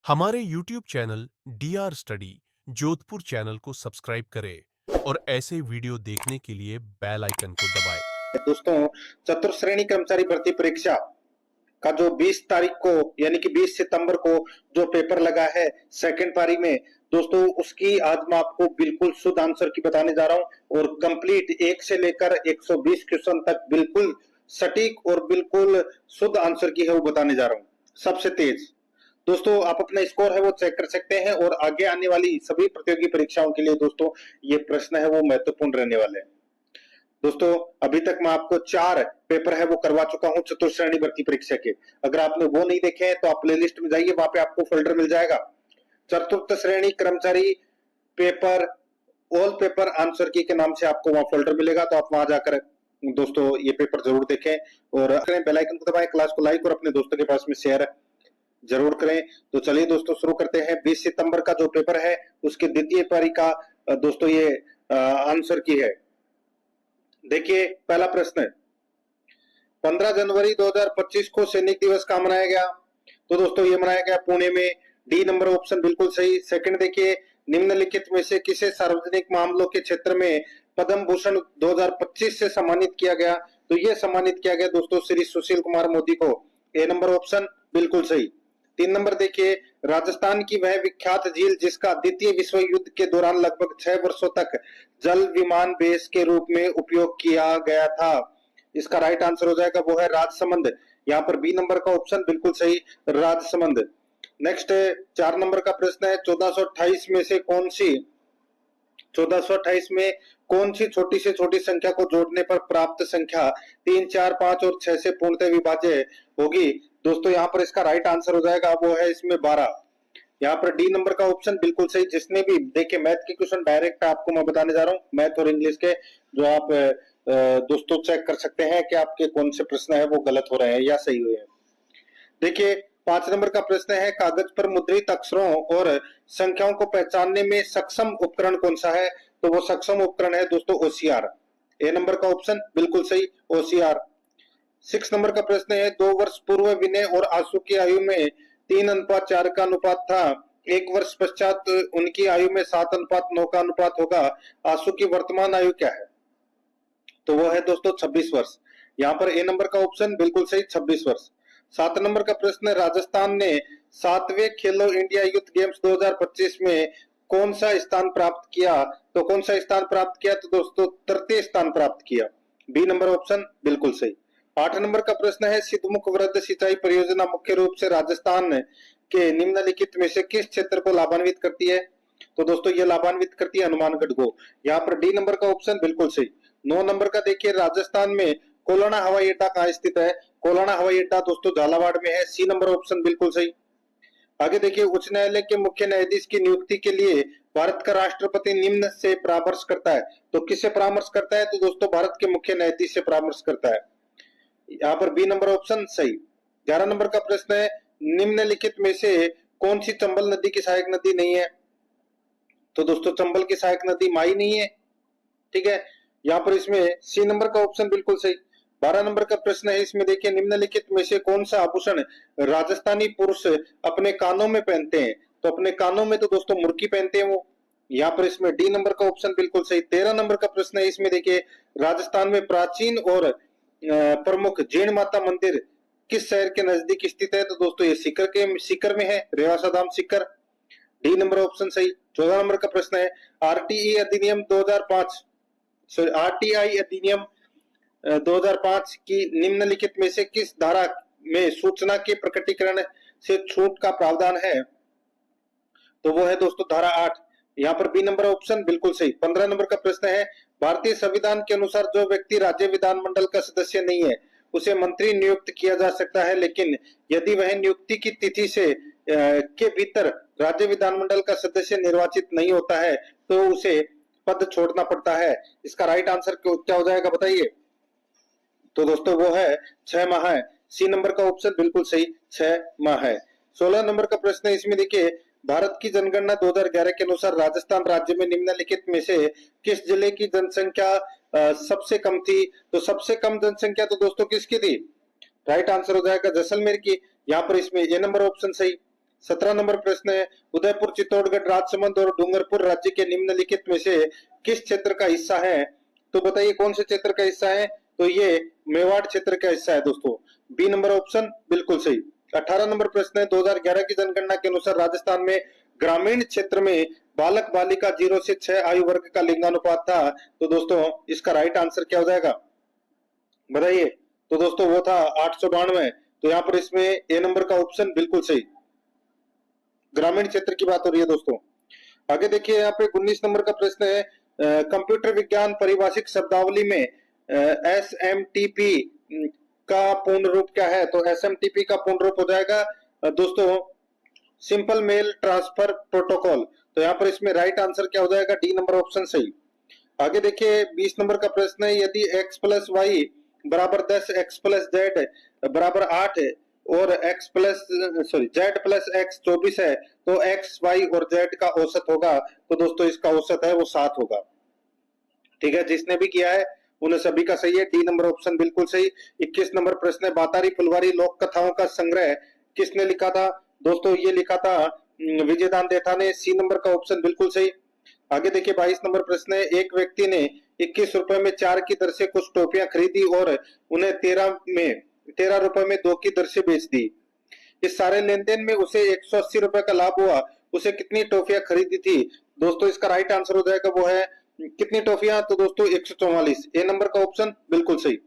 हमारे YouTube channel DR study Jodhpur channel को subscribe करें और ऐसे वीडियो देखने के लिए बेल आइकन को दबाएं। दोस्तों, चतुर्श्रेणी कर्मचारी भर्ती परीक्षा का जो 20 तारीख को यानी कि 20 सितंबर को जो पेपर लगा है सेकंड पारी में, दोस्तों उसकी आज मैं आपको बिल्कुल शुद्ध आंसर की बताने जा रहा हूं और कंप्लीट 1 से लेकर 120 क्वेश्चन तक बिल्कुल सटीक और बिल्कुल शुद्ध आंसर की है वो बताने जा रहा हूं सबसे तेज। दोस्तों आप अपना स्कोर है वो चेक कर सकते हैं और आगे आने वाली सभी प्रतियोगी परीक्षाओं के लिए दोस्तों ये प्रश्न है वो महत्वपूर्ण रहने वाले हैं। दोस्तों अभी तक मैं आपको 4 पेपर है वो करवा चुका हूं चतुर्श्रेणी भर्ती परीक्षा के। अगर आपने वो नहीं देखे हैं तो आप प्लेलिस्ट में जाइए, वहां पे आपको फोल्डर मिल जाएगा चतुर्थ श्रेणी कर्मचारी पेपर ऑल पेपर आंसर की के नाम से आपको वहां फोल्डर मिलेगा। तो आप वहां जाकर दोस्तों ये पेपर जरूर देखें और बेल आइकन को दबाएं, क्लास को लाइक और अपने दोस्तों के पास में शेयर जरूर करें। तो चलिए दोस्तों शुरू करते हैं। 20 सितंबर का जो पेपर है उसके द्वितीय पारी का दोस्तों ये आंसर की है। देखिए पहला प्रश्न है, 15 जनवरी 2025 को सैनिक दिवस कहां मनाया गया? तो दोस्तों ये मनाया गया पुणे में। डी नंबर ऑप्शन बिल्कुल सही। सेकंड देखिए, निम्नलिखित में से किसे सार्वजनिक मामलों के क्षेत्र में पद्म भूषण 2025 से सम्मानित किया गया? तो ये सम्मानित किया गया दोस्तों श्री सुशील कुमार मोदी को। ए नंबर ऑप्शन बिल्कुल सही। 3 नंबर देखिए, राजस्थान की वह विख्यात झील जिसका द्वितीय विश्व युद्ध के दौरान लगभग 6 वर्षों तक जल विमान बेस के रूप में उपयोग किया गया था। इसका राइट आंसर हो जाएगा वो है राजसमंद। यहाँ पर बी नंबर का ऑप्शन बिल्कुल सही, राजसमंद। नेक्स्ट 4 नंबर का प्रश्न है, 1428 में कौन सी छोटी से छोटी संख्या को जोड़ने पर प्राप्त संख्या 3, 4, 5 और 6 से पूर्णतः विभाज्य होगी? दोस्तों यहाँ पर इसका राइट आंसर हो जाएगा वो है इसमें 12। यहाँ पर डी नंबर का ऑप्शन बिल्कुल सही। जिसने भी देखिए मैथ के क्वेश्चन डायरेक्ट आपको मैं बताने जा रहा हूँ, मैथ और इंग्लिश के, जो आप दोस्तों चेक कर सकते हैं कि आपके कौन से प्रश्न है वो गलत हो रहे हैं या सही हुए हैं। देखिए 5 नंबर का प्रश्न है, कागज पर मुद्रित अक्षरों और संख्याओं को पहचानने में सक्षम उपकरण कौन सा है? तो वो सक्षम उपकरण है दोस्तों ओसीआर। ए नंबर का ऑप्शन बिल्कुल सही, ओसीआर। 6 नंबर का प्रश्न है, 2 वर्ष पूर्व विनय और आंसू की आयु में 3:4 का अनुपात था, 1 वर्ष पश्चात उनकी आयु में 7:9 का अनुपात होगा। आंसू की वर्तमान आयु क्या है? तो वो है दोस्तों 26 वर्ष। यहाँ पर ए नंबर का ऑप्शन बिल्कुल सही, 26 वर्ष। 7 नंबर का प्रश्न है, राजस्थान ने 7वें खेलो इंडिया यूथ गेम्स 2025 में कौन सा स्थान प्राप्त किया? तो कौन सा स्थान प्राप्त किया? तो दोस्तों तृतीय स्थान प्राप्त किया। बी नंबर ऑप्शन बिल्कुल सही। 8 नंबर का प्रश्न है, सिद्धमुख वृद्ध सिंचाई परियोजना मुख्य रूप से राजस्थान के निम्नलिखित में से किस क्षेत्र को लाभान्वित करती है? तो दोस्तों ये लाभान्वित करती है हनुमानगढ़ को। यहाँ पर डी नंबर का ऑप्शन बिल्कुल सही। 9 नंबर का देखिए, राजस्थान में कोलाना हवाई अड्डा कहाँ स्थित है? कोलाना हवाई अड्डा दोस्तों झालावाड़ में है। सी नंबर ऑप्शन बिल्कुल सही। आगे देखिए, उच्च न्यायालय के मुख्य न्यायाधीश की नियुक्ति के लिए भारत का राष्ट्रपति निम्न से परामर्श करता है। तो किससे परामर्श करता है? तो दोस्तों भारत के मुख्य न्यायाधीश से परामर्श करता है। यहाँ पर बी नंबर ऑप्शन सही। 11 नंबर का प्रश्न है, निम्नलिखित में से कौन सी चंबल नदी की सहायक नदी नहीं है? तो दोस्तों चंबल की सहायक नदी माई नहीं है, ठीक है। यहाँ पर इसमें सी नंबर का ऑप्शन बिल्कुल सही। 12 नंबर का प्रश्न है, इसमें देखिए, निम्नलिखित में से कौन सा आभूषण राजस्थानी पुरुष अपने कानों में पहनते हैं? तो अपने कानों में तो दोस्तों मुर्की पहनते हैं वो। यहाँ पर इसमें डी नंबर का ऑप्शन बिल्कुल सही। 13 नंबर का प्रश्न है, इसमें देखिए, राजस्थान में प्राचीन और प्रमुख जैन माता मंदिर किस शहर के नजदीक स्थित है? तो दोस्तों ये सीकर में है, रेवासा धाम सीकर। डी नंबर ऑप्शन सही। 14 नंबर का प्रश्न है, आरटीई अधिनियम 2005 की निम्नलिखित में से किस धारा में सूचना के प्रकटीकरण से छूट का प्रावधान है? तो वो है दोस्तों धारा 8। यहाँ पर बी नंबर ऑप्शन बिल्कुल सही। 15 नंबर का प्रश्न है, भारतीय संविधान के अनुसार जो व्यक्ति राज्य विधानमंडल का सदस्य नहीं है उसे मंत्री नियुक्त किया जा सकता है, लेकिन यदि वह नियुक्ति की तिथि से के भीतर राज्य विधानमंडल का सदस्य निर्वाचित नहीं होता है तो उसे पद छोड़ना पड़ता है। इसका राइट आंसर क्या हो जाएगा बताइए? तो दोस्तों वो है 6 माह है। सी नंबर का ऑप्शन बिल्कुल सही, 6 माह है। 16 नंबर का प्रश्न है, इसमें देखिए, भारत की जनगणना 2011 के अनुसार राजस्थान राज्य में निम्नलिखित में से किस जिले की जनसंख्या सबसे कम थी? तो सबसे कम जनसंख्या तो दोस्तों किसकी थी? राइट आंसर हो जाएगा जैसलमेर की। यहाँ पर इसमें ए नंबर ऑप्शन सही। 17 नंबर प्रश्न है, उदयपुर, चित्तौड़गढ़, राजसमंद और डूंगरपुर राज्य के निम्नलिखित में से किस क्षेत्र का हिस्सा है? तो बताइए कौन से क्षेत्र का हिस्सा है? तो ये मेवाड़ क्षेत्र का हिस्सा है दोस्तों। बी नंबर ऑप्शन बिल्कुल सही। 18 नंबर प्रश्न है, 2011 की जनगणना के अनुसार राजस्थान में ग्रामीण क्षेत्र में बालक बालिका 0 से 6 आयु वर्ग का लिंगानुपात था। तो दोस्तों इसका राइट आंसर क्या हो जाएगा बताइए? तो दोस्तों वो था 892। तो यहाँ पर इसमें ए नंबर का ऑप्शन बिल्कुल सही। ग्रामीण क्षेत्र की बात हो रही है दोस्तों। आगे देखिए यहाँ पे 19 नंबर का प्रश्न है, कंप्यूटर विज्ञान परिभाषिक शब्दावली में एसएमटीपी का पूर्ण रूप क्या है? तो एसएमटीपी का पूर्ण रूप हो जाएगा दोस्तों सिंपल मेल ट्रांसफर प्रोटोकॉल। तो यहाँ पर इसमें राइट आंसर क्या हो जाएगा? डी नंबर ऑप्शन सही। आगे देखिए 20 नंबर का प्रश्न है, यदि x प्लस वाई बराबर 10, x प्लस जेड बराबर 8 है और z प्लस एक्स 24 है, तो x, y और z का औसत होगा। तो दोस्तों इसका औसत है वो 7 होगा। ठीक है, जिसने भी किया है उन्हें सभी का सही है, डी नंबर ऑप्शन बिल्कुल सही। 21 नंबर प्रश्न है, बातारी फुलवारी लोक कथाओं का संग्रह किसने लिखा था? दोस्तों ये लिखा था विजयदान देथा ने, सी नंबर का ऑप्शन बिल्कुल सही। आगे देखिए 22 नंबर प्रश्न है, एक व्यक्ति ने 21 रुपए में 4 की दर से कुछ टोपियां खरीदी और उन्हें 13 रुपए में 2 की दर से बेच दी। इस सारे लेन देन में उसे 180 रुपए का लाभ हुआ। उसे कितनी टॉफियां खरीदी थी? दोस्तों इसका राइट आंसर हो जाएगा वो है कितनी टॉफियां? तो दोस्तों 144। ए नंबर का ऑप्शन बिल्कुल सही।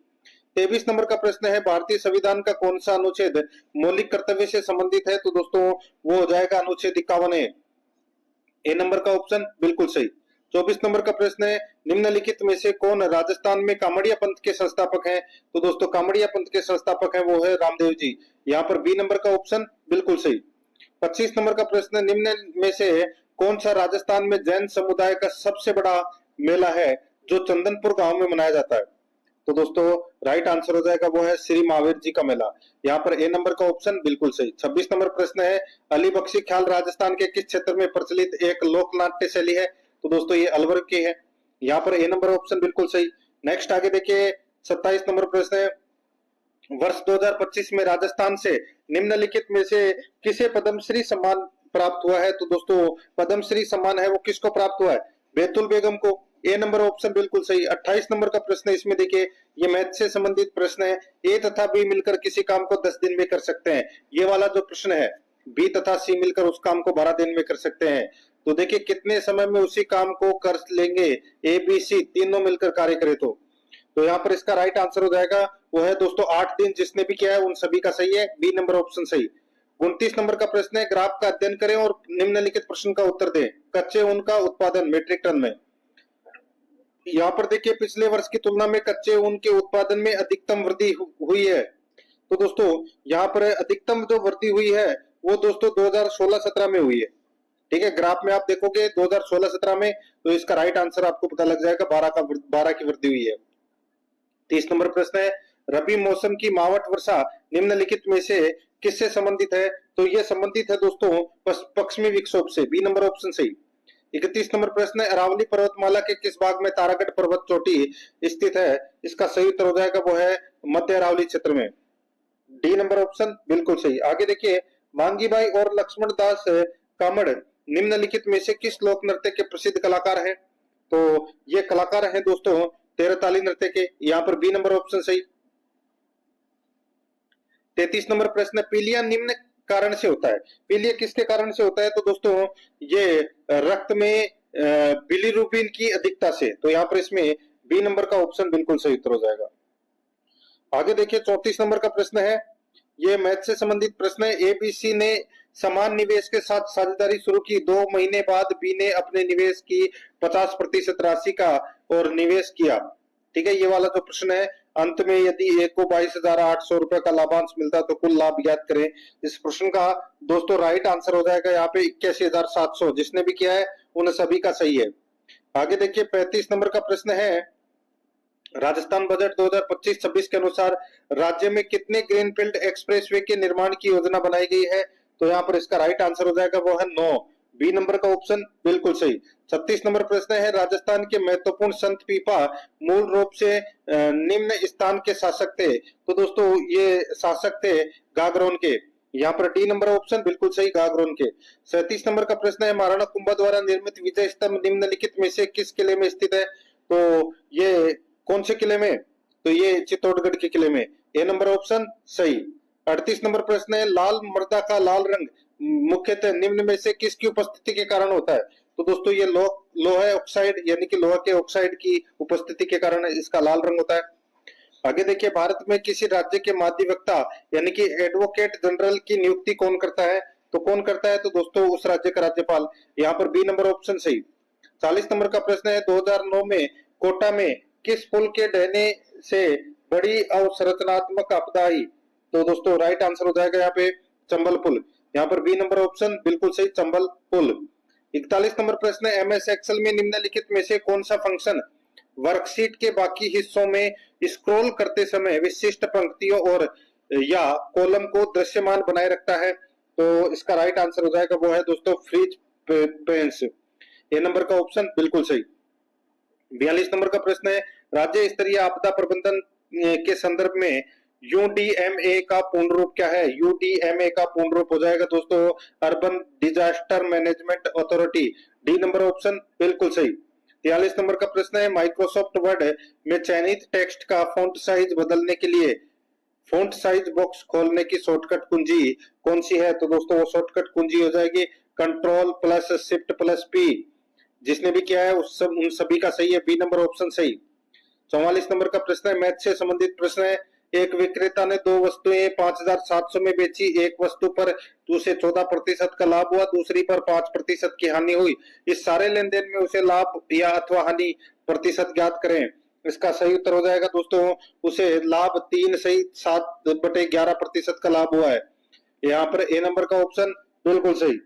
23 नंबर का प्रश्न है, भारतीय संविधान का कौन सा अनुच्छेद मौलिक कर्तव्य से संबंधित है? तो दोस्तों वो हो जाएगा अनुच्छेद 51 ए नंबर का ऑप्शन बिल्कुल सही। 24 नंबर का प्रश्न है, निम्नलिखित में से कौन राजस्थान में कामड़िया पंथ के संस्थापक हैं? तो दोस्तों कामड़िया पंथ के संस्थापक हैं वो है रामदेव जी। यहाँ पर बी नंबर का ऑप्शन बिल्कुल सही। 25 नंबर का प्रश्न, निम्न में से कौन सा राजस्थान में जैन समुदाय का सबसे बड़ा मेला है जो चंदनपुर गांव में मनाया जाता है? तो दोस्तों राइट आंसर हो जाएगा वो है श्री महावीर जी का मेला। यहाँ पर ए नंबर का ऑप्शन बिल्कुल सही। 26 नंबर प्रश्न है, अली बख्शी ख्याल राजस्थान के किस क्षेत्र में प्रचलित एक लोक नाट्य शैली है? तो दोस्तों ये अलवर की है। यहाँ पर ए नंबर ऑप्शन बिल्कुल सही। नेक्स्ट आगे देखिए 27 नंबर प्रश्न है, वर्ष 2025 में राजस्थान से निम्नलिखित में से किसे पद्मश्री सम्मान प्राप्त हुआ है? तो दोस्तों पद्मश्री सम्मान है वो किसको प्राप्त हुआ है? बैतुल बेगम को। ए नंबर ऑप्शन बिल्कुल सही। 28 नंबर का प्रश्न है, इसमें देखिए ये मैथ से संबंधित प्रश्न है, ए तथा बी मिलकर किसी काम को 10 दिन में कर सकते हैं। ये वाला जो प्रश्न है, बी तथा सी मिलकर उस काम को 12 दिन में कर सकते हैं। तो देखिए कितने समय में उसी काम को कर लेंगे? ए बी सी तीनों मिलकर कार्य करे तो यहाँ पर इसका राइट आंसर हो जाएगा वो है दोस्तों 8 दिन। जिसने भी किया है उन सभी का सही है, बी नंबर ऑप्शन सही। 29 नंबर का प्रश्न है, ग्राफ का अध्ययन करें और निम्नलिखित प्रश्न का उत्तर दें। कच्चे ऊन का उत्पादन मीट्रिक टन में। यहाँ पर देखिए पिछले वर्ष की तुलना में कच्चे ऊन के उत्पादन में अधिकतम वृद्धि हुई है। तो दोस्तों यहाँ पर अधिकतम जो वृद्धि हुई है वो दोस्तों 2016-17 में हुई है। ठीक है, ग्राफ में आप देखोगे 2016-17 में, तो इसका राइट आंसर आपको पता लग जाएगा 12 की वृद्धि हुई है। 30 नंबर प्रश्न है, रबी मौसम की मावठ वर्षा निम्नलिखित में से किससे संबंधित है? तो ये संबंधित है दोस्तों पश्चिमी विक्षोभ से, बी नंबर ऑप्शन सही। 31 नंबर प्रश्न है, अरावली पर्वतमाला के किस भाग में तारागढ़ पर्वत चोटी स्थित है? इसका सही उत्तर हो जाएगा वो है मध्य अरावली क्षेत्र में, डी नंबर ऑप्शन बिल्कुल सही। आगे देखिए मांगीबाई और लक्ष्मण दास कामड़ निम्नलिखित में से किस लोक नृत्य के प्रसिद्ध कलाकार हैं? तो ये कलाकार हैं दोस्तों तेरताली नृत्य के। यहाँ पर बी नंबर ऑप्शन सही। 33 नंबर प्रश्न, पीलिया निम्न कारण से होता है। पीलिया किसके कारण से होता है? तो दोस्तों ये रक्त में बिलीरुबिन की अधिकता से। तो यहाँ पर इसमें बी नंबर का ऑप्शन बिल्कुल सही उत्तर हो जाएगा। आगे देखिए 34 नंबर का प्रश्न है, ये मैथ से संबंधित प्रश्न है। एबीसी ने समान निवेश के साथ साझेदारी शुरू की, 2 महीने बाद बी ने अपने निवेश की 50% राशि का और निवेश किया। ठीक है, ये वाला जो प्रश्न है, अंत में यदि ए को 22,800 रुपए का लाभांश मिलता तो कुल लाभ ज्ञात करें। इस प्रश्न का दोस्तों राइट आंसर हो जाएगा यहाँ पे 81,700। जिसने भी किया है उन सभी का सही है। आगे देखिए 35 नंबर का प्रश्न है, राजस्थान बजट 2025-26 के अनुसार राज्य में कितने ग्रीनफील्ड एक्सप्रेसवे के निर्माण की योजना बनाई गई है? तो यहाँ पर इसका राइट आंसर हो जाएगा वो है 9, बी नंबर का ऑप्शन बिल्कुल सही। 36 नंबर प्रश्न है, राजस्थान के महत्वपूर्ण संत पीपा मूल रूप से निम्न स्थान के शासक थे। तो दोस्तों ये शासक थे गागरोन के। यहाँ पर डी नंबर ऑप्शन बिल्कुल सही, गागरोन के। 37 नंबर का प्रश्न है, महाराणा कुंभा द्वारा निर्मित विजय स्तंभ निम्नलिखित में से किस किले में स्थित है? तो ये कौन से किले में? तो ये चित्तौड़गढ़ के किले में। ए नंबर ऑप्शन सही। 38 नंबर प्रश्न है, लाल मृदा का लाल रंग मुख्यतः निम्न में से किसकी उपस्थिति के कारण होता है? तो दोस्तों ये लोहा ऑक्साइड यानी कि लोहा के ऑक्साइड की उपस्थिति के कारण इसका लाल रंग होता है। आगे देखिए, भारत में किसी राज्य के मध्यवक्ता यानी कि एडवोकेट जनरल की नियुक्ति कौन करता है? तो कौन करता है? तो दोस्तों उस राज्य का राज्यपाल। यहाँ पर बी नंबर ऑप्शन सही। 40 नंबर का प्रश्न है, 2009 में कोटा में किस पुल के ढहने से बड़ी अवसंरचनात्मक आपदा आई? तो दोस्तों राइट आंसर हो जाएगा यहाँ पे चंबल पुल। यहाँ पर बी नंबर ऑप्शन बिल्कुल सही, चंबल पुल। 41 नंबर प्रश्न है, एमएस एक्सेल में निम्नलिखित में से कौन सा फंक्शन वर्कशीट के बाकी हिस्सों में स्क्रॉल करते समय विशिष्ट पंक्तियों और या कॉलम को दृश्यमान बनाए रखता है? तो इसका राइट आंसर हो जाएगा, वो है दोस्तों फ्रीज पेंस। ए नंबर का ऑप्शन बिल्कुल सही। 42 नंबर का प्रश्न है, राज्य स्तरीय आपदा प्रबंधन के संदर्भ में यूडीएमए का पूर्ण रूप क्या है? यूडीएमए का पूर्ण रूप हो जाएगा दोस्तों urban disaster management authority. D number option बिल्कुल सही। 43 नंबर का प्रश्न है, माइक्रोसॉफ्ट वर्ड में चयनित टेक्स्ट का फॉन्ट साइज बदलने के लिए फॉन्ट साइज बॉक्स खोलने की शॉर्टकट कुंजी कौन सी है? तो दोस्तों वो शॉर्टकट कुंजी हो जाएगी control plus shift plus P. जिसने भी किया है उन सभी का सही है, बी नंबर ऑप्शन सही। 44 नंबर का प्रश्न है, मैथ से संबंधित प्रश्न है, एक विक्रेता ने दो वस्तुएं 5,700 में बेची। एक वस्तु पर उसे 14% का लाभ हुआ, दूसरी पर 5% की हानि हुई। इस सारे लेन देन में उसे लाभ या अथवा हानि प्रतिशत ज्ञात करें। इसका सही उत्तर हो जाएगा दोस्तों उसे लाभ 3 सही 7/11% का लाभ हुआ है। यहाँ पर ए नंबर का ऑप्शन बिल्कुल सही।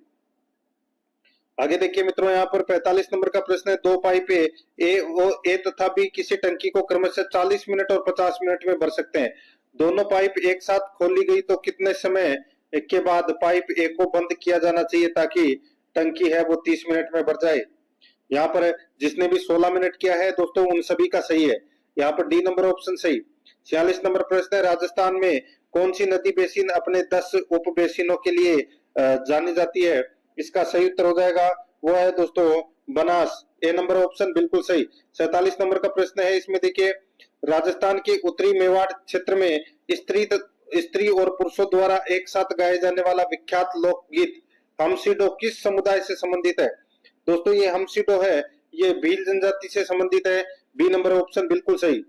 आगे देखिए मित्रों, यहाँ पर 45 नंबर का प्रश्न है, दो पाइप ए तथा बी किसी टंकी को क्रमशः 40 मिनट और 50 मिनट में भर सकते हैं। दोनों पाइप एक साथ खोली गई तो कितने समय के बाद पाइप ए को बंद किया जाना चाहिए ताकि टंकी है वो 30 मिनट में भर जाए? यहाँ पर जिसने भी 16 मिनट किया है दोस्तों उन सभी का सही है। यहाँ पर डी नंबर ऑप्शन सही। 46 नंबर प्रश्न है, राजस्थान में कौन सी नदी बेसिन अपने 10 उप बेसिनों के लिए जानी जाती है? इसका सही उत्तर हो जाएगा वो है दोस्तों बनास। ए नंबर ऑप्शन बिल्कुल सही। 47 नंबर का प्रश्न है, इसमें देखिए, राजस्थान के उत्तरी मेवाड़ क्षेत्र में स्त्री और पुरुषों द्वारा एक साथ गाए जाने वाला विख्यात लोकगीत हमसीडो किस समुदाय से संबंधित है? दोस्तों ये हमसीडो है ये भील जनजाति से संबंधित है। बी नंबर ऑप्शन बिल्कुल सही।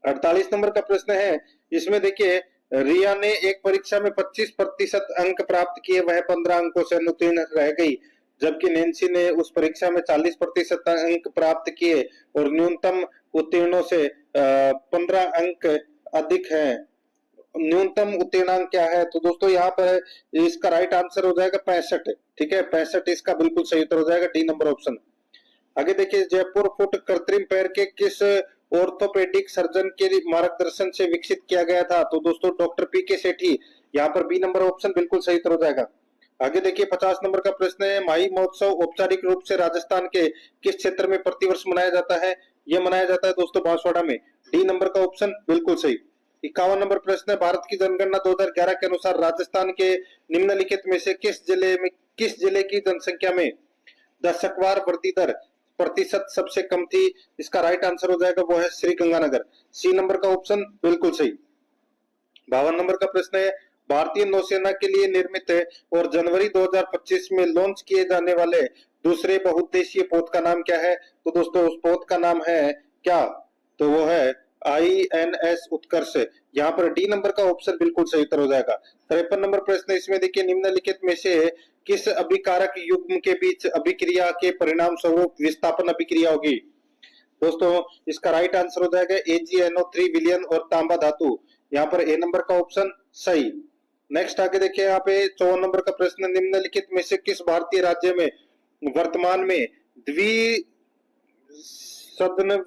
48 नंबर का प्रश्न है, इसमें देखिए, रिया ने एक परीक्षा में 25% अंक प्राप्त किए, वह 15 अंकों से अनुत्तीर्ण रह गई, जबकि नैन्सी ने उस परीक्षा में 40% अंक प्राप्त किए और न्यूनतम उत्तीर्णों से 15 अंक अधिक हैं। न्यूनतम उत्तीर्णांक क्या है? तो दोस्तों यहाँ पर इसका राइट आंसर हो जाएगा 65। ठीक है, 65 इसका बिल्कुल सही उत्तर हो जाएगा, डी नंबर ऑप्शन। आगे देखिए, जयपुर फुट कृत्रिम पैर के किस ऑर्थोपेडिक सर्जन के मार्गदर्शन से विकसित किया गया था? तो दोस्तों डॉक्टर पी के सेठी। यहाँ पर बी नंबर ऑप्शन बिल्कुल सही उत्तर हो जाएगा। आगे देखिए, 50 नंबर का प्रश्न है, माही महोत्सव औपचारिक रूप से राजस्थान के किस क्षेत्र में प्रतिवर्ष मनाया जाता है? यह मनाया जाता है दोस्तों बांसवाड़ा में। डी नंबर का ऑप्शन बिल्कुल सही। 51 नंबर प्रश्न है, भारत की जनगणना 2011 के अनुसार राजस्थान के निम्नलिखित में से किस जिले की जनसंख्या में दशकवार वृद्धि दर प्रतिशत सबसे कम थी? इसका राइट आंसर हो जाएगा वो है श्री गंगानगर। सी नंबर का ऑप्शन बिल्कुल सही। 52 नंबर का प्रश्न है, भारतीय नौसेना के लिए निर्मित और जनवरी 2025 में लॉन्च किए जाने वाले दूसरे बहुउद्देशीय पोत का नाम क्या है? तो दोस्तों उस पोत का नाम है क्या? तो वो है INS उत्कर्ष। यहाँ पर डी नंबर का ऑप्शन बिल्कुल सही उत्तर हो जाएगा। 53 नंबर प्रश्न, इसमें देखिए, निम्नलिखित में से किस अभिकारक युग्म के बीच अभिक्रिया के परिणाम स्वरूप विस्थापन अभिक्रिया होगी? दोस्तों इसका राइट आंसर हो जाएगा AgNO3 विलयन और तांबा धातु। यहाँ पर ए नंबर का ऑप्शन सही। नेक्स्ट आगे देखिए, यहाँ पे 54 नंबर का प्रश्न, निम्नलिखित में से किस भारतीय राज्य में वर्तमान में द्विसदन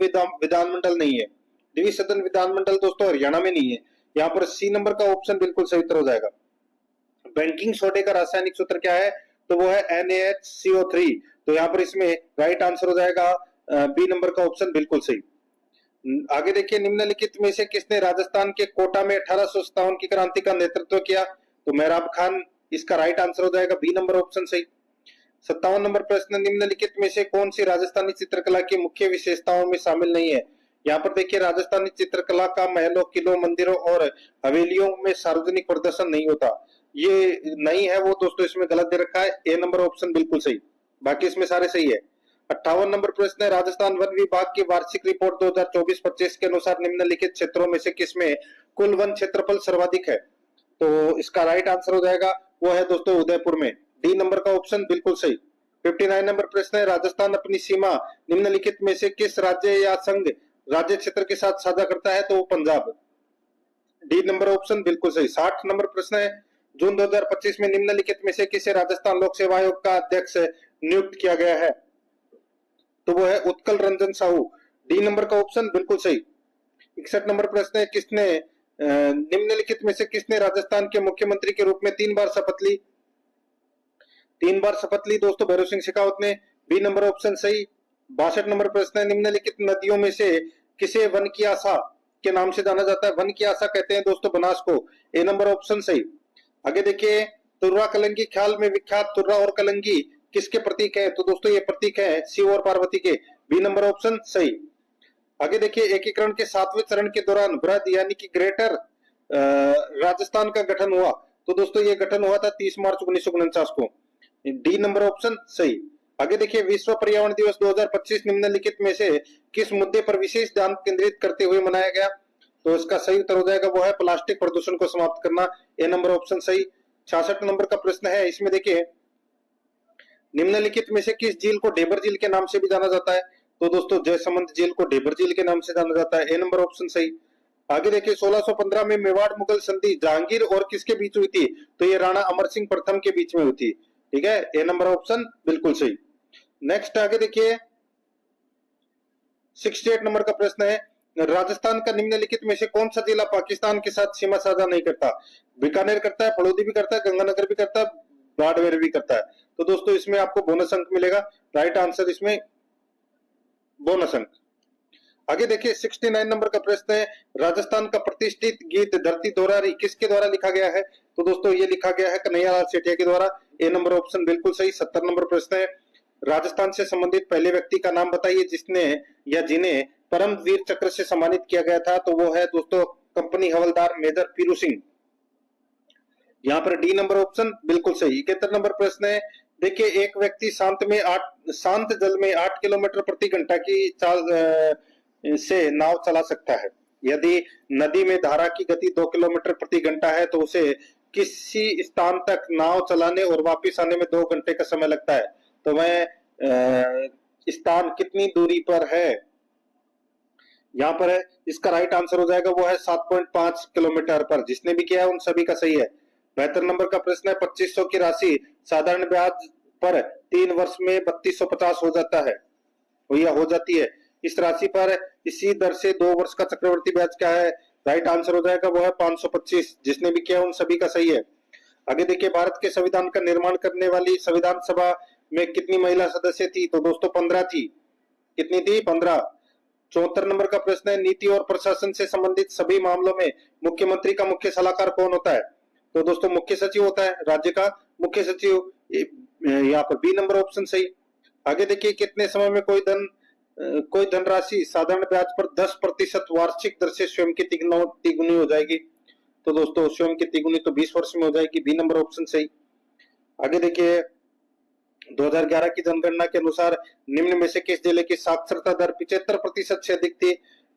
विधानमंडल नहीं है? द्विसदन विधानमंडल दोस्तों हरियाणा में नहीं है। यहाँ पर सी नंबर का ऑप्शन बिल्कुल सही उत्तर हो जाएगा। बेकिंग सोडे का रासायनिक सूत्र क्या है? तो वो है NaHCO3। तो यहाँ पर इसमें राइट आंसर हो जाएगा बी नंबर का ऑप्शन बिल्कुल सही। आगे देखिए, निम्नलिखित में से किसने राजस्थान के कोटा में 1857 की क्रांति का नेतृत्व किया? तो मेहराब खान इसका राइट आंसर हो जाएगा, बी नंबर ऑप्शन सही। 57 नंबर प्रश्न, निम्नलिखित में से कौन सी राजस्थानी चित्रकला की मुख्य विशेषताओं में शामिल नहीं है? यहाँ पर देखिए राजस्थानी चित्रकला का महलों, किलों, मंदिरों और हवेलियों में सार्वजनिक प्रदर्शन नहीं होता। ये नहीं है वो दोस्तों, इसमें गलत दे रखा है, ए नंबर ऑप्शन बिल्कुल सही, बाकी इसमें सारे सही है। 58 नंबर प्रश्न है, राजस्थान वन विभाग की वार्षिक रिपोर्ट 2024-25 के अनुसार निम्नलिखित क्षेत्रों में से किसमें कुल वन क्षेत्रफल सर्वाधिक है? तो इसका राइट आंसर हो जाएगा, वो है दोस्तों उदयपुर में, डी नंबर का ऑप्शन बिल्कुल सही। 59 नंबर प्रश्न है, राजस्थान अपनी सीमा निम्नलिखित में से किस राज्य या संघ राज्य क्षेत्र के साथ साझा करता है? तो वो पंजाब, डी नंबर ऑप्शन बिल्कुल सही। 60 नंबर प्रश्न है, जून 2025 में निम्नलिखित में से किसे राजस्थान लोक सेवा आयोग का अध्यक्ष नियुक्त किया गया है? तो वो है उत्कल रंजन साहू, डी नंबर का ऑप्शन बिल्कुल सही। 61 नंबर प्रश्न है, किसने निम्नलिखित में से किसने राजस्थान के मुख्यमंत्री के रूप में 3 बार शपथ ली? 3 बार शपथ ली दोस्तों भैरव सिंह शेखावत ने, बी नंबर ऑप्शन सही। 62 नंबर प्रश्न है, निम्नलिखित नदियों में से किसे वन की आशा के नाम से जाना जाता है? वन की आशा कहते हैं दोस्तों बनास को, ए नंबर ऑप्शन सही। आगे देखिए, तुर्रा कलंगी ख्याल में विख्यात तुर्रा और कलंगी किसके प्रतीक है? तो दोस्तों ये प्रतीक है शिव और पार्वती के, बी नंबर ऑप्शन सही। आगे देखिए, एकीकरण के 7वें चरण के दौरान बृहद यानी कि ग्रेटर राजस्थान का गठन हुआ। तो दोस्तों ये गठन हुआ था 30 मार्च 1949 को, डी नंबर ऑप्शन सही। आगे देखिए, विश्व पर्यावरण दिवस 2025 निम्नलिखित में से किस मुद्दे पर विशेष ध्यान केंद्रित करते हुए मनाया गया? तो इसका सही उत्तर हो जाएगा, वो है प्लास्टिक प्रदूषण को समाप्त करना, ए नंबर ऑप्शन सही। 66 नंबर का प्रश्न है, इसमें देखिए निम्नलिखित में से किस झील को ढेबर झील के नाम से भी जाना जाता है? तो दोस्तों जयसमंद झील को ढेबर झील के नाम से जाना जाता है, ए नंबर ऑप्शन सही। आगे देखिए, 1615 में मेवाड़ मुगल संधि जहांगीर और किसके बीच हुई थी? तो ये राणा अमर सिंह प्रथम के बीच में हुई थी, ठीक है, ए नंबर ऑप्शन बिल्कुल सही। नेक्स्ट आगे देखिए, 68 नंबर का प्रश्न है, राजस्थान का निम्नलिखित में से कौन सा जिला पाकिस्तान के साथ सीमा साझा नहीं करता? बीकानेर करता है, फड़ौदी भी करता है, गंगानगर भी करता है, बाड़मेर भी करता है। तो दोस्तों इसमें आपको बोनस अंक मिलेगा, राइट आंसर इसमें बोनस अंक। आगे देखिए, 69 नंबर का प्रश्न है, राजस्थान का प्रतिष्ठित गीत धरती दोहरारी किसके द्वारा लिखा गया है? तो दोस्तों ये लिखा गया है कन्हैयालाल सेठिया के द्वारा, ए नंबर ऑप्शन बिल्कुल सही। 70 नंबर प्रश्न है, राजस्थान से संबंधित पहले व्यक्ति का नाम बताइए जिसने या जिन्हें परम वीर चक्र से सम्मानित किया गया था? तो वो है दोस्तों कंपनी हवलदार मेजर पीरू सिंह, यहाँ पर डी नंबर ऑप्शन बिल्कुल सही। 71 नंबर प्रश्न है, देखिए एक व्यक्ति शांत जल में 8 किलोमीटर प्रति घंटा की चाल से नाव चला सकता है। यदि नदी में धारा की गति 2 किलोमीटर प्रति घंटा है तो उसे किसी स्थान तक नाव चलाने और वापस आने में 2 घंटे का समय लगता है। तो वह स्थान कितनी दूरी पर है? यहाँ पर है, इसका राइट आंसर हो जाएगा, वो है 7.5 किलोमीटर पर। जिसने भी किया है उन सभी का सही है। 72 नंबर का प्रश्न है, 2500 की राशि साधारण ब्याज पर 3 वर्ष में 3250 हो जाता है, या हो जाती है। इस राशि पर इसी दर से 2 वर्ष का चक्रवर्ती ब्याज क्या है? राइट आंसर हो जाएगा, वो है 525। जिसने भी किया उन सभी का सही है। आगे देखिए, भारत के संविधान का निर्माण करने वाली संविधान सभा में कितनी महिला सदस्य थी? तो दोस्तों 15 थी। कितनी थी? 15। 74 नंबर का प्रश्न है, नीति और प्रशासन से संबंधित सभी मामलों में मुख्यमंत्री का मुख्य सलाहकार कौन होता है? तो दोस्तों मुख्य सचिव होता है, राज्य का मुख्य सचिव, यहाँ पर बी नंबर ऑप्शन सही। आगे देखिए, कितने समय में कोई धनराशि साधारण ब्याज पर 10% वार्षिक दर से स्वयं की तिगुनी हो जाएगी? तो दोस्तों स्वयं की तिगुनी तो 20 वर्ष में हो जाएगी, बी नंबर ऑप्शन सही। आगे देखिए, 2011 की जनगणना के अनुसार निम्न में से किस जिले की साक्षरता दर 75% से अधिक थी?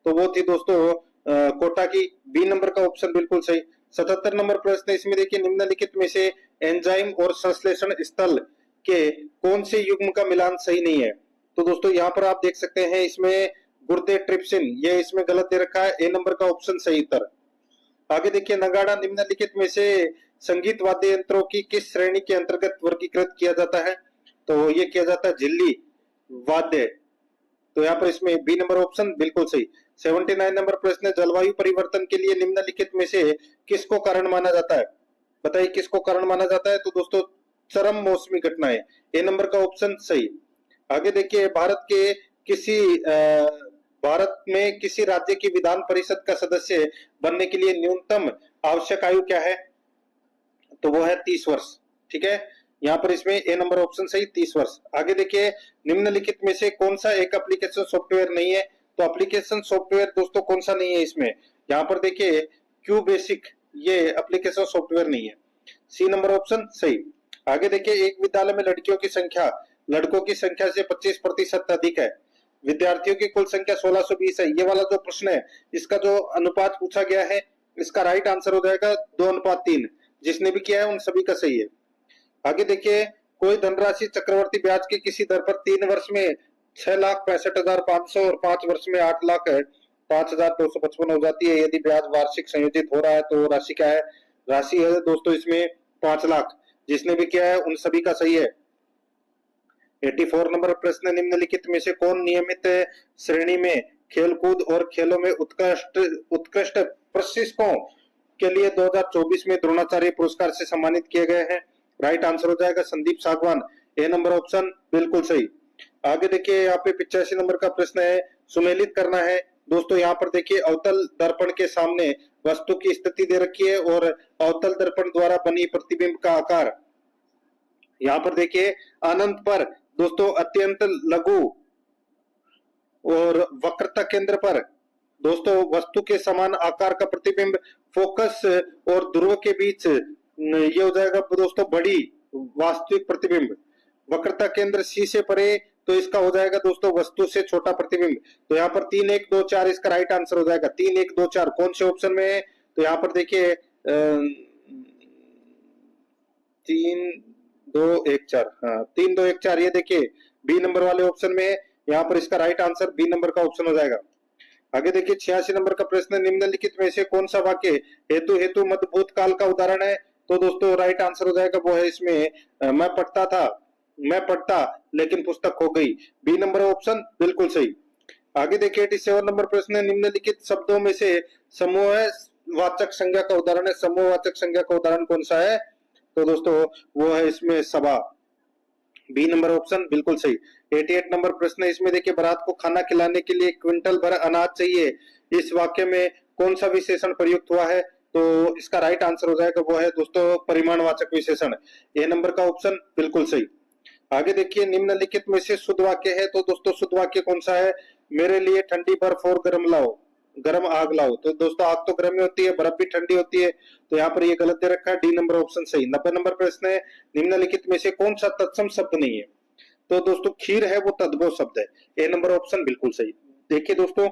तो वो थी दोस्तों कोटा की, बी नंबर का ऑप्शन बिल्कुल सही। 77 नंबर प्रश्न, इसमें देखिए निम्नलिखित में से एंजाइम और संश्लेषण स्थल के कौन से युग्म का मिलान सही नहीं है? तो दोस्तों यहाँ पर आप देख सकते हैं, इसमें गुर्दे ट्रिप्सिन, ये इसमें गलत दे रखा है, ए नंबर का ऑप्शन सही उत्तर। आगे देखिए, नगाड़ा निम्नलिखित में से संगीत वाद्य यंत्रों की किस श्रेणी के अंतर्गत वर्गीकृत किया जाता है? तो ये किया जाता है झिल्ली वाद्य, तो यहाँ पर इसमें बी नंबर ऑप्शन बिल्कुल सही। 79 नंबर प्रश्न, जलवायु परिवर्तन के लिए निम्नलिखित में से किसको कारण माना जाता है? बताइए किसको कारण माना जाता है? तो दोस्तों चरम मौसमी घटनाएं, ए नंबर का ऑप्शन सही। आगे देखिए, भारत में किसी राज्य की विधान परिषद का सदस्य बनने के लिए न्यूनतम आवश्यक आयु क्या है? तो वो है 30 वर्ष। ठीक है, यहाँ पर इसमें ए नंबर ऑप्शन सही 30 वर्ष। आगे देखिए, निम्नलिखित में से कौन सा एक एप्लीकेशन सॉफ्टवेयर नहीं है? तो एप्लीकेशन सॉफ्टवेयर दोस्तों कौन सा नहीं है इसमें? यहाँ पर देखिए क्यू बेसिक, ये एप्लीकेशन सॉफ्टवेयर नहीं है। सी नंबर ऑप्शन सही। आगे देखिए, एक विद्यालय में लड़कियों की संख्या लड़कों की संख्या से 25% अधिक है, विद्यार्थियों की कुल संख्या 1620 है। ये वाला जो प्रश्न है, इसका जो अनुपात पूछा गया है, इसका राइट आंसर हो जाएगा 2:3। जिसने भी किया है उन सभी का सही है। आगे देखिए, कोई धनराशि चक्रवर्ती ब्याज की किसी दर पर 3 वर्ष में 6,65,500 और 5 वर्ष में 8,05,255 हो जाती है। यदि ब्याज वार्षिक संयोजित हो रहा है तो राशि क्या है? राशि है दोस्तों इसमें 5 लाख। जिसने भी किया है उन सभी का सही है। 84 नंबर प्रश्न, निम्नलिखित में से कौन नियमित श्रेणी में खेलकूद और खेलों में उत्कृष्ट प्रशिक्षकों के लिए 2024 में द्रोणाचार्य पुरस्कार से सम्मानित किए गए हैं? राइट आंसर हो जाएगा संदीप सागवान, ए नंबर ऑप्शन बिल्कुल सही। आगे देखिए, यहाँ पे 85 नंबर का प्रश्न है, सुमेलित करना है। दोस्तों यहाँ पर देखिए, अवतल दर्पण के सामने वस्तु की स्थिति दे रखी है और अवतल दर्पण द्वारा बनी प्रतिबिंब का आकार। यहाँ पर देखिए, अनंत पर दोस्तों अत्यंत लघु और वक्रता केंद्र पर दोस्तों वस्तु के समान आकार का प्रतिबिंब, फोकस और ध्रुव के बीच ये हो जाएगा दोस्तों बड़ी वास्तविक प्रतिबिंब। वक्रता केंद्र सी से परे तो इसका हो जाएगा दोस्तों वस्तु से छोटा प्रतिबिंब। तो यहाँ पर 3 1 2 4 इसका राइट आंसर हो जाएगा। 3 1 2 4 कौन से ऑप्शन में है? तो यहाँ पर देखिए 3 2 1 4, हाँ 3 2 1 4, ये देखिए बी नंबर वाले ऑप्शन में है। यहाँ पर इसका राइट आंसर बी नंबर का ऑप्शन हो जाएगा। आगे देखिए, 86 नंबर का प्रश्न, निम्नलिखित में से कौन सा वाक्य हेतु हेतु मत भूतकाल का उदाहरण है? तो दोस्तों राइट आंसर हो जाएगा वो है इसमें मैं पढ़ता लेकिन पुस्तक खो गई, बी नंबर ऑप्शन बिल्कुल सही। आगे देखिए, 87 नंबर प्रश्न, निम्नलिखित शब्दों में से समूहवाचक संज्ञा का उदाहरण है। समूहवाचक संज्ञा का उदाहरण कौन सा है? तो दोस्तों वो है इसमें सभा, बी नंबर ऑप्शन बिल्कुल सही। 88 नंबर प्रश्न, इसमें देखिए, बारात को खाना खिलाने के लिए क्विंटल भर अनाज चाहिए, इस वाक्य में कौन सा विशेषण प्रयुक्त हुआ है? तो इसका राइट आंसर हो जाएगा वो है दोस्तों परिमाणवाचक विशेषण, ए नंबर का ऑप्शन बिल्कुल सही। आगे देखिए, निम्नलिखित में से शुद्ध वाक्य है। तो दोस्तों शुद्ध वाक्य कौन सा है? मेरे लिए ठंडी बर्फ और गर्म आग लाओ। तो दोस्तों आग तो गर्म ही होती है, बर्फ भी ठंडी होती है। तो यहाँ पर ये गलत दे रखा है, डी नंबर ऑप्शन सही। 90 नंबर प्रश्न है, निम्नलिखित में से कौन सा तत्सम शब्द नहीं है? तो दोस्तों खीर है वो तद्भव शब्द है, ए नंबर ऑप्शन बिल्कुल सही। देखिए दोस्तों,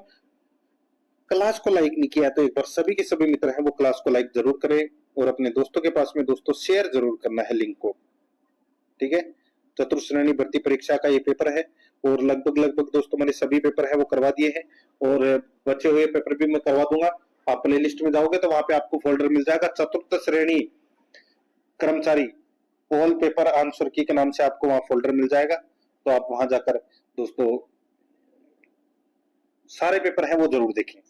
क्लास को लाइक नहीं किया तो एक बार सभी के सभी मित्र हैं वो क्लास को लाइक जरूर करें और अपने दोस्तों के पास में दोस्तों शेयर जरूर करना है लिंक को। ठीक है, चतुर्थ श्रेणी भर्ती परीक्षा का ये पेपर है और लगभग दोस्तों मैंने सभी पेपर है वो करवा दिए हैं और बचे हुए पेपर भी मैं करवा दूंगा। आप प्ले लिस्ट में जाओगे तो वहां पे आपको फोल्डर मिल जाएगा, चतुर्थ श्रेणी कर्मचारी ऑल पेपर आंसर की के नाम से आपको वहां फोल्डर मिल जाएगा। तो आप वहां जाकर दोस्तों सारे पेपर है वो जरूर देखें,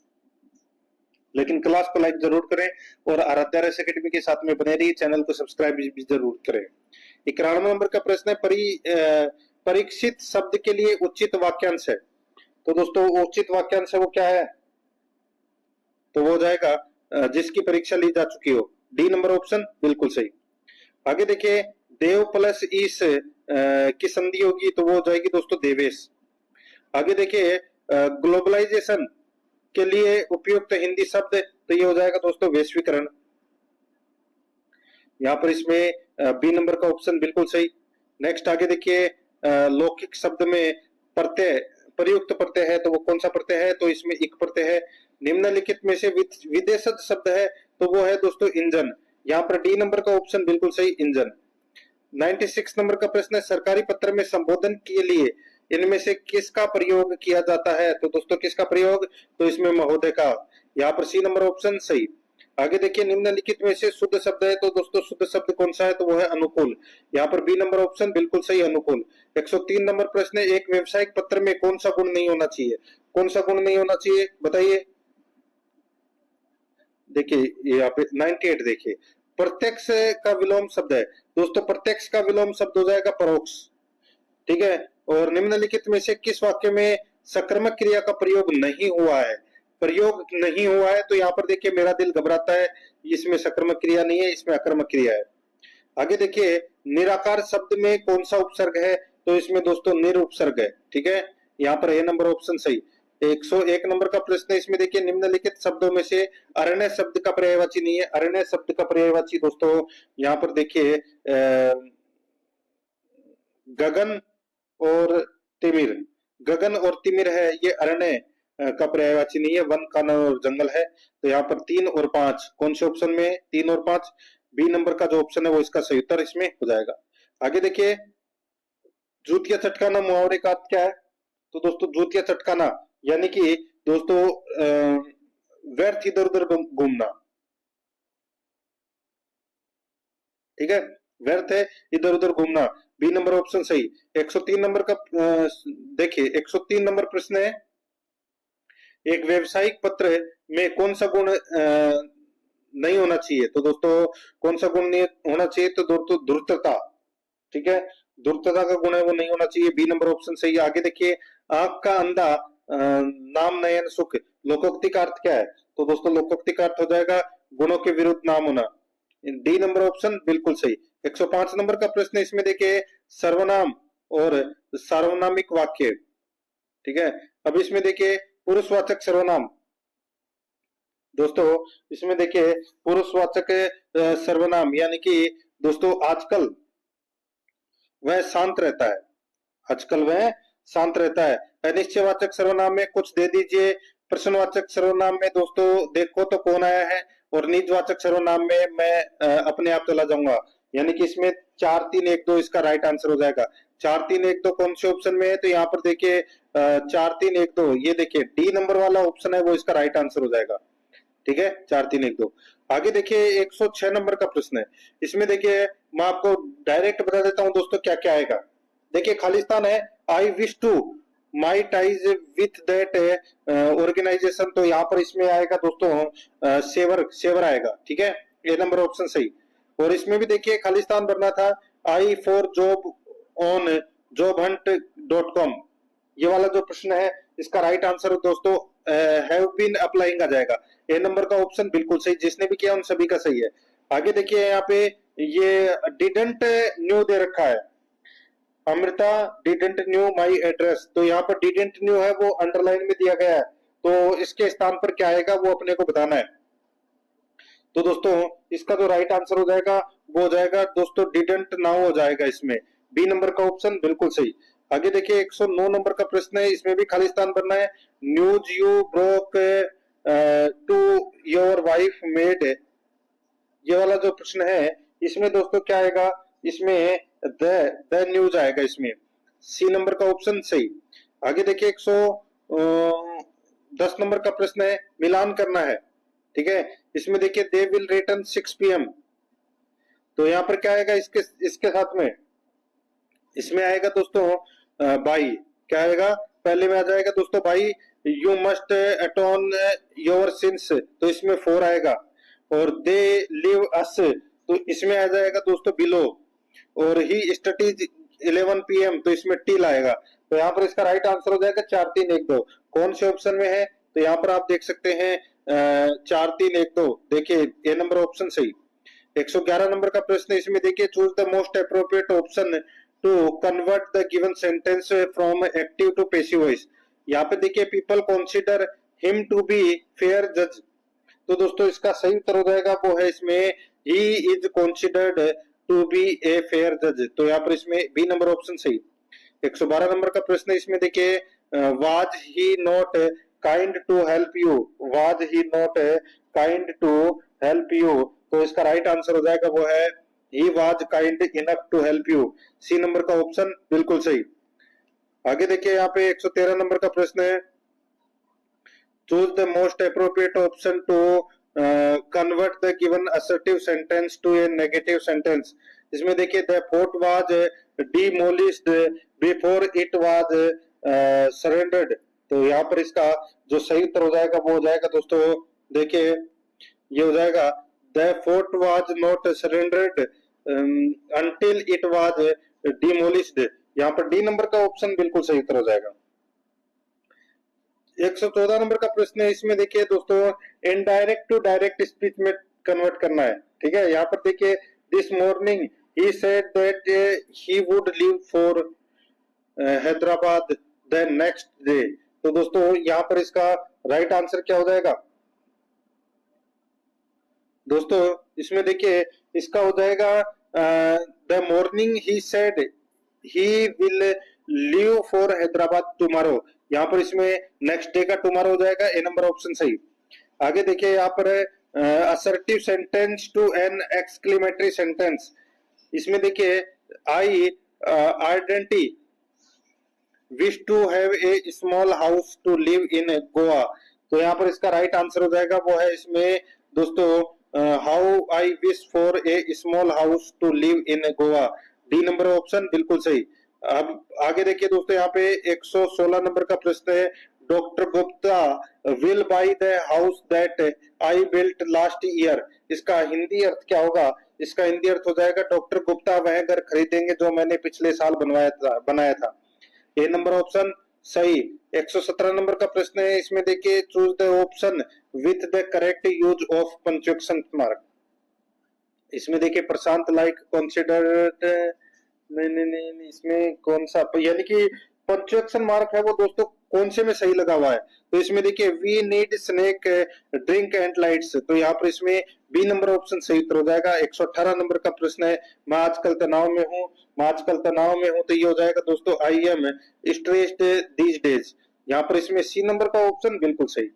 लेकिन क्लास को लाइक जरूर करें और आराध्या रेस एकेडमी के साथ में बने रहिए, चैनल को सब्सक्राइब भी जरूर करें। 91 नंबर का प्रश्न है, परीक्षित शब्द के लिए उचित वाक्यांश है। तो दोस्तों उचित वाक्यांश है वो क्या है? तो वो हो जाएगा जिसकी परीक्षा ली जा चुकी हो, डी नंबर ऑप्शन बिल्कुल सही। आगे देखिए, देव प्लस ईश की संधि होगी तो वो हो जाएगी दोस्तों देवेश। आगे देखिए, ग्लोबलाइजेशन के लिए उपयुक्त हिंदी शब्द तो ये हो जाएगा दोस्तों वैश्वीकरण। यहाँ पर इसमें बी नंबर का ऑप्शन बिल्कुल सही। नेक्स्ट आगे देखिए, लौकिक शब्द में प्रत्यय प्रयुक्त प्रत्यय है तो वो कौन सा प्रत्यय है? तो इसमें इक प्रत्यय है। निम्नलिखित में से विदेशज शब्द है तो वो है दोस्तों इंजन, यहाँ पर डी नंबर का ऑप्शन बिल्कुल सही इंजन। 96 नंबर का प्रश्न है, सरकारी पत्र में संबोधन के लिए इनमें से किसका प्रयोग किया जाता है? तो दोस्तों किसका प्रयोग? तो इसमें महोदय का, यहाँ पर सी नंबर ऑप्शन सही। आगे देखिए, निम्नलिखित में से शुद्ध शब्द है तो दोस्तों शुद्ध शब्द कौन सा है? तो वो है अनुकूल, यहाँ पर बी नंबर ऑप्शन बिल्कुल सही अनुकूल। 103 नंबर प्रश्न है, एक व्यवसायिक पत्र में कौन सा गुण नहीं होना चाहिए? कौन सा गुण नहीं होना चाहिए बताइए? देखिए यहाँ पे 98 देखिए, प्रत्यक्ष का विलोम शब्द है। दोस्तों प्रत्यक्ष का विलोम शब्द हो जाएगा परोक्ष। ठीक है, और निम्नलिखित में से किस वाक्य में सकर्मक क्रिया का प्रयोग नहीं हुआ है? प्रयोग नहीं हुआ है तो यहाँ पर देखिए, मेरा दिल घबराता है, इसमें सकर्मक क्रिया नहीं है, इसमें अकर्मक क्रिया है। आगे देखिए निराकार शब्द में कौन सा उपसर्ग है, तो इसमें दोस्तों निर उपसर्ग है। ठीक है, यहाँ पर ए नंबर ऑप्शन सही। 101 नंबर का प्रश्न है, इसमें देखिए निम्नलिखित शब्दों में से अरण्य शब्द का पर्यायवाची नहीं है। अरण्य शब्द का पर्यायवाची दोस्तों यहाँ पर देखिए गगन और तिमिर, गगन और तिमिर है, ये अरण्य का पर्यायवाची नहीं है, वन कानन और जंगल है। तो यहाँ पर 3 और 5 कौन से ऑप्शन में है? 3 और 5 बी नंबर का जो ऑप्शन है वो इसका सही उत्तर इसमें हो जाएगा। आगे देखिए जूतिया चटकाना मुहावरे का अर्थ क्या है? तो दोस्तों जूतिया चटकाना यानी कि दोस्तों व्यर्थ इधर उधर घूमना। ठीक है, व्यर्थ है इधर उधर घूमना, बी नंबर ऑप्शन सही। 103 नंबर का देखिए 103 नंबर प्रश्न है, एक व्यवसायिक पत्र में कौन सा गुण नहीं होना चाहिए? तो दोस्तों कौन सा गुण नहीं होना चाहिए? तो दोस्तों धूर्तता। ठीक है, धूर्तता का गुण है वो नहीं होना चाहिए, बी नंबर ऑप्शन सही है। आगे देखिए आंख का अंधा नाम नयन सुख, लोकोक्ति का अर्थ क्या है? तो दोस्तों लोकोक्ति का अर्थ हो जाएगा गुणों के विरुद्ध नाम होना, डी नंबर ऑप्शन बिल्कुल सही। 105 नंबर का प्रश्न है, इसमें देखिए सर्वनाम और सार्वनामिक वाक्य। ठीक है, अब इसमें देखिए पुरुषवाचक सर्वनाम, दोस्तों इसमें देखिए पुरुषवाचक सर्वनाम यानी कि दोस्तों आजकल वह शांत रहता है, आजकल वह शांत रहता है। अनिश्चयवाचक सर्वनाम में कुछ दे दीजिए, प्रश्नवाचक सर्वनाम में दोस्तों देखो तो कौन आया है, और निजवाचक सर्वनाम में मैं अपने आप चला जाऊंगा। यानी कि इसमें 4 3 1 2 इसका राइट आंसर हो जाएगा। 4 3 1 2 कौन से ऑप्शन में है? तो यहाँ पर देखिए 4 3 1 2, ये देखिए डी नंबर वाला ऑप्शन है वो इसका राइट आंसर हो जाएगा। ठीक है, 4 3 1 2। आगे देखिए 106 नंबर का प्रश्न है, इसमें देखिए मैं आपको डायरेक्ट बता देता हूं दोस्तों क्या क्या आएगा। देखिए खालिस्तान है, I wish to my ties with that organisation, तो यहाँ पर इसमें आएगा दोस्तों सेवर, सेवर आएगा। ठीक है, ए नंबर ऑप्शन सही। और इसमें भी देखिए खालिस्तान बनना था I for job on jobhunt.com, ये वाला जो प्रश्न है इसका राइट आंसर दोस्तों हैव बीन अप्लाइंग आ जाएगा। ए नंबर का ऑप्शन बिल्कुल सही, जिसने भी किया उन सभी का सही है। आगे देखिए यहाँ पे ये डिडंट न्यू दे रखा है, Amrita didn't knew my address, तो यहाँ पर डिडंट न्यू है वो अंडरलाइन में दिया गया है, तो इसके स्थान पर क्या आएगा वो अपने को बताना है। तो दोस्तों इसका जो राइट आंसर हो जाएगा वो हो जाएगा दोस्तों डिडंट नाउ हो जाएगा, इसमें बी नंबर का ऑप्शन बिल्कुल सही। आगे देखिए 109 नंबर का प्रश्न है, इसमें भी खालिस्तान बनना है, news you broke to your wife made, ये वाला जो प्रश्न है इसमें दोस्तों क्या आएगा? इसमें द न्यूज आएगा, इसमें सी नंबर का ऑप्शन सही। आगे देखिए 110 नंबर का प्रश्न है, मिलान करना है। ठीक है, इसमें देखिए दे विल रिटर्न 6 PM, तो यहाँ पर क्या आएगा इसके इसके साथ में? इसमें आएगा दोस्तों बाई, क्या आएगा? पहले में आ जाएगा दोस्तों by, you must अटोन your sins, तो इसमें 4 आएगा। और दे लिव अस, तो इसमें आ जाएगा दोस्तों बिलो। और ही स्टडीज 11 PM, तो इसमें टिल आएगा। तो यहाँ पर इसका राइट आंसर हो जाएगा 4 3 1 2। कौन से ऑप्शन में है? तो यहाँ पर आप देख सकते हैं 4 3 1 2, देखिए ए नंबर ऑप्शन सही। 111 नंबर का प्रश्न है, इसमें देखिए choose the most appropriate option to convert the given sentence from active to passive voice. यहाँ पे देखिए people consider him to be fair जज, तो दोस्तों इसका सही उत्तर हो जाएगा वो है इसमें he is considered to be a fair जज, तो यहाँ पर इसमें बी नंबर ऑप्शन सही। 112 नंबर का प्रश्न है, इसमें देखिए was he not kind to help you, was he not kind to help you, तो इसका राइट आंसर हो जाएगा वो है he was kind enough to help you, C number का ऑप्शन बिल्कुल सही। आगे देखिए यहाँ पे 113 नंबर का प्रश्न है, choose the most appropriate option to convert the given assertive sentence to a negative sentence. इसमें देखिए the fort was demolished before it was surrendered, तो यहाँ पर इसका जो सही उत्तर हो जाएगा वो हो जाएगा दोस्तों, देखिए ये हो जाएगा the fort was not surrendered until it was demolished, यहाँ पर डी नंबर का ऑप्शन बिल्कुल सही उत्तर हो जाएगा। 114 नंबर का प्रश्न है, इसमें देखिए दोस्तों इनडायरेक्ट टू डायरेक्ट स्पीच में कन्वर्ट करना है। ठीक है, यहाँ पर देखिए this morning he said that he would leave for Hyderabad the next day. तो दोस्तों यहाँ पर इसका राइट आंसर क्या हो जाएगा दोस्तों? इसमें देखिए इसका हो जाएगा the morning he said he will leave for Hyderabad tomorrow. यहाँ पर इसमें नेक्स्ट डे का टुमारो हो जाएगा, ए नंबर ऑप्शन सही। आगे देखिए यहाँ पर assertive sentence to an exclamatory sentence. इसमें देखिए I ardently wish to have a small house to live in Goa. तो यहाँ पर इसका राइट आंसर हो जाएगा वो है इसमें दोस्तों how I wish for a small house to live in Goa, D number option बिल्कुल सही। अब आगे देखिए दोस्तों यहाँ पे 116 नंबर का प्रश्न है, doctor Gupta will by the house that I built last year. इसका हिंदी अर्थ क्या होगा? इसका हिंदी अर्थ हो जाएगा डॉक्टर गुप्ता वह घर खरीदेंगे जो मैंने पिछले साल बनाया था, ए नंबर ऑप्शन सही। 117 नंबर का प्रश्न है, इसमें देखिए choose the option with the correct use of punctuation mark. इसमें देखिए प्रशांत लाइक कंसिडर्ड, नहीं, इसमें कौन सा यानी कि पंक्चुएशन मार्क है वो दोस्तों कौन से में सही लगा हुआ है? तो इसमें देखिए we need snack drink and lights, तो यहाँ पर इसमें बी नंबर ऑप्शन सही उत्तर हो जाएगा। 118 नंबर का प्रश्न है, मैं आजकल तनाव में हूँ, तो ये हो जाएगा दोस्तों I am stressed these days. यहाँ पर इसमें सी नंबर का ऑप्शन बिल्कुल सही।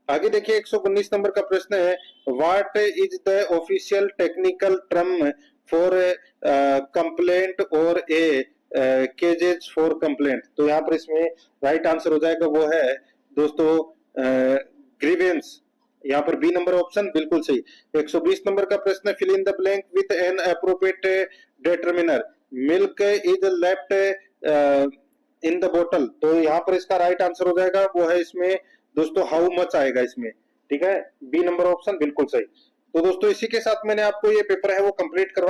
आगे देखिए 119 नंबर का प्रश्न है, what is the official technical term for complaint और ए केजेज फॉर कंप्लेंट। तो यहाँ पर इसमें राइट आंसर हो जाएगा वो है दोस्तों ग्रीवेंस, यहाँ पर बी नंबर ऑप्शन बिल्कुल सही। 120 नंबर का प्रश्न है, fill in the blank with an appropriate determiner, milk is left in the बोतल। तो यहाँ पर इसका राइट आंसर हो जाएगा वो है इसमें दोस्तों हाउ मच आएगा इसमें, ठीक है, बी नंबर ऑप्शन बिल्कुल सही। तो दोस्तों इसी के साथ मैंने आपको ये पेपर है वो कंप्लीट करवा